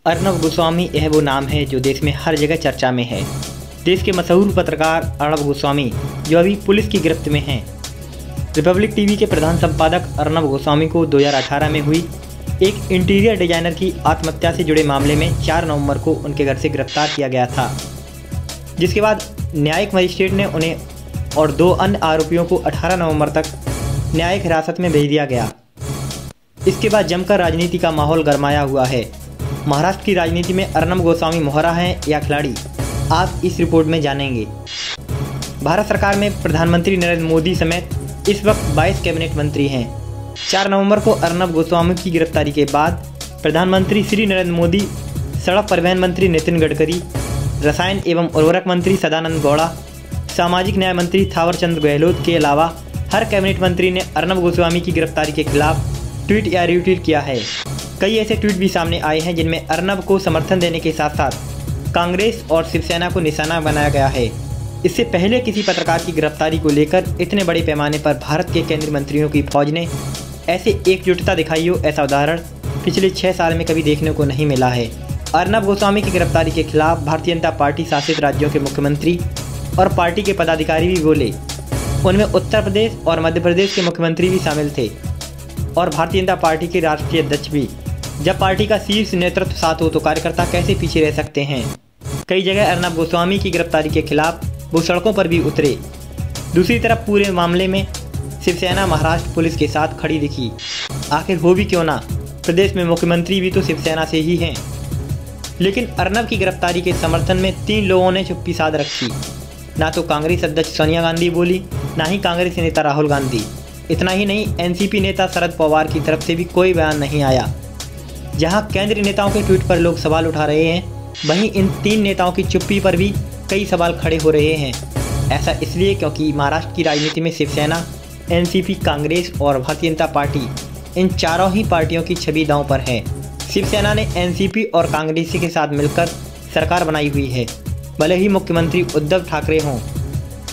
अर्नब गोस्वामी यह वो नाम है जो देश में हर जगह चर्चा में है। देश के मशहूर पत्रकार अर्नब गोस्वामी जो अभी पुलिस की गिरफ्त में हैं। रिपब्लिक टीवी के प्रधान संपादक अर्नब गोस्वामी को 2018 में हुई एक इंटीरियर डिजाइनर की आत्महत्या से जुड़े मामले में 4 नवंबर को उनके घर से गिरफ्तार किया गया था, जिसके बाद न्यायिक मजिस्ट्रेट ने उन्हें और 2 अन्य आरोपियों को 18 नवंबर तक न्यायिक हिरासत में भेज दिया गया। इसके बाद जमकर राजनीति का माहौल गरमाया हुआ है। महाराष्ट्र की राजनीति में अर्नब गोस्वामी मोहरा हैं या खिलाड़ी, आप इस रिपोर्ट में जानेंगे। भारत सरकार में प्रधानमंत्री नरेंद्र मोदी समेत इस वक्त 22 कैबिनेट मंत्री हैं। 4 नवंबर को अर्नब गोस्वामी की गिरफ्तारी के बाद प्रधानमंत्री श्री नरेंद्र मोदी, सड़क परिवहन मंत्री नितिन गडकरी, रसायन एवं उर्वरक मंत्री सदानंद गौड़ा, सामाजिक न्याय मंत्री थावरचंद गहलोत के अलावा हर कैबिनेट मंत्री ने अर्नब गोस्वामी की गिरफ्तारी के खिलाफ ट्वीट या रीट्वीट किया है। कई ऐसे ट्वीट भी सामने आए हैं जिनमें अर्नब को समर्थन देने के साथ साथ कांग्रेस और शिवसेना को निशाना बनाया गया है। इससे पहले किसी पत्रकार की गिरफ्तारी को लेकर इतने बड़े पैमाने पर भारत के केंद्रीय मंत्रियों की फौज ने ऐसे एकजुटता दिखाई हो, ऐसा उदाहरण पिछले 6 साल में कभी देखने को नहीं मिला है। अर्नब गोस्वामी की गिरफ्तारी के खिलाफ भारतीय जनता पार्टी शासित राज्यों के मुख्यमंत्री और पार्टी के पदाधिकारी भी बोले। उनमें उत्तर प्रदेश और मध्य प्रदेश के मुख्यमंत्री भी शामिल थे और भारतीय जनता पार्टी के राष्ट्रीय अध्यक्ष भी। जब पार्टी का शीर्ष नेतृत्व साथ हो तो कार्यकर्ता कैसे पीछे रह सकते हैं। कई जगह अर्नब गोस्वामी की गिरफ्तारी के खिलाफ वो सड़कों पर भी उतरे। दूसरी तरफ पूरे मामले में शिवसेना महाराष्ट्र पुलिस के साथ खड़ी दिखी। आखिर हो भी क्यों ना, प्रदेश में मुख्यमंत्री भी तो शिवसेना से ही हैं। लेकिन अर्नब की गिरफ्तारी के समर्थन में 3 लोगों ने चुप्पी साध रखी। ना तो कांग्रेस अध्यक्ष सोनिया गांधी बोली, ना ही कांग्रेस नेता राहुल गांधी। इतना ही नहीं, एनसीपी नेता शरद पवार की तरफ से भी कोई बयान नहीं आया। जहां केंद्रीय नेताओं के ट्वीट पर लोग सवाल उठा रहे हैं, वहीं इन 3 नेताओं की चुप्पी पर भी कई सवाल खड़े हो रहे हैं। ऐसा इसलिए क्योंकि महाराष्ट्र की राजनीति में शिवसेना, एनसीपी, कांग्रेस और भारतीय जनता पार्टी, इन चारों ही पार्टियों की छवि दांव पर है। शिवसेना ने एनसीपी और कांग्रेस के साथ मिलकर सरकार बनाई हुई है। भले ही मुख्यमंत्री उद्धव ठाकरे हों,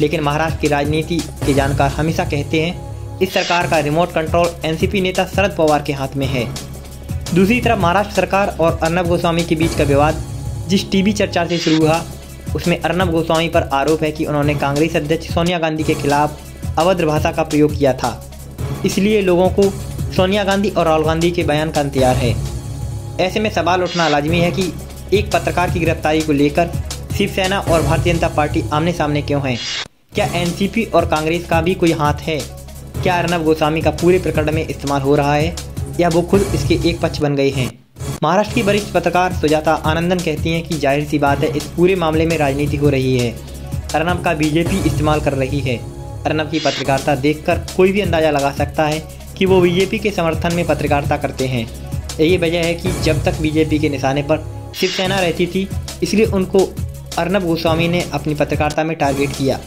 लेकिन महाराष्ट्र की राजनीति के जानकार हमेशा कहते हैं इस सरकार का रिमोट कंट्रोल एनसीपी नेता शरद पवार के हाथ में है। दूसरी तरफ महाराष्ट्र सरकार और अर्नब गोस्वामी के बीच का विवाद जिस टीवी चर्चा से शुरू हुआ, उसमें अर्नब गोस्वामी पर आरोप है कि उन्होंने कांग्रेस अध्यक्ष सोनिया गांधी के खिलाफ अभद्र भाषा का प्रयोग किया था। इसलिए लोगों को सोनिया गांधी और राहुल गांधी के बयान का इंतजार है। ऐसे में सवाल उठना लाजमी है कि एक पत्रकार की गिरफ्तारी को लेकर शिवसेना और भारतीय जनता पार्टी आमने सामने क्यों हैं? क्या एनसीपी और कांग्रेस का भी कोई हाथ है? क्या अर्नब गोस्वामी का पूरे प्रकरण में इस्तेमाल हो रहा है या वो खुद इसके एक पक्ष बन गए हैं? महाराष्ट्र की वरिष्ठ पत्रकार सुजाता आनंदन कहती हैं कि जाहिर सी बात है इस पूरे मामले में राजनीति हो रही है। अर्नब का बीजेपी इस्तेमाल कर रही है। अर्नब की पत्रकारिता देखकर कोई भी अंदाजा लगा सकता है कि वो बीजेपी के समर्थन में पत्रकारिता करते हैं। यही वजह है कि जब तक बीजेपी के निशाने पर शिवसेना रहती थी, इसलिए उनको अर्नब गोस्वामी ने अपनी पत्रकारिता में टारगेट किया।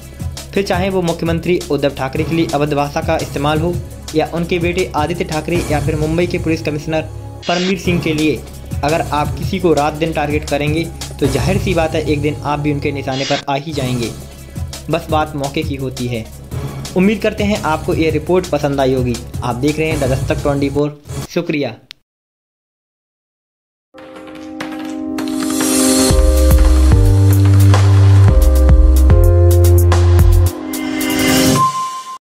फिर चाहे वो मुख्यमंत्री उद्धव ठाकरे के लिए अभद्र भाषा का इस्तेमाल हो या उनके बेटे आदित्य ठाकरे या फिर मुंबई के पुलिस कमिश्नर परमवीर सिंह के लिए। अगर आप किसी को रात दिन टारगेट करेंगे तो जाहिर सी बात है एक दिन आप भी उनके निशाने पर आ ही जाएंगे। बस बात मौके की होती है। उम्मीद करते हैं आपको ये रिपोर्ट पसंद आई होगी। आप देख रहे हैं द दस्तक 24। शुक्रिया।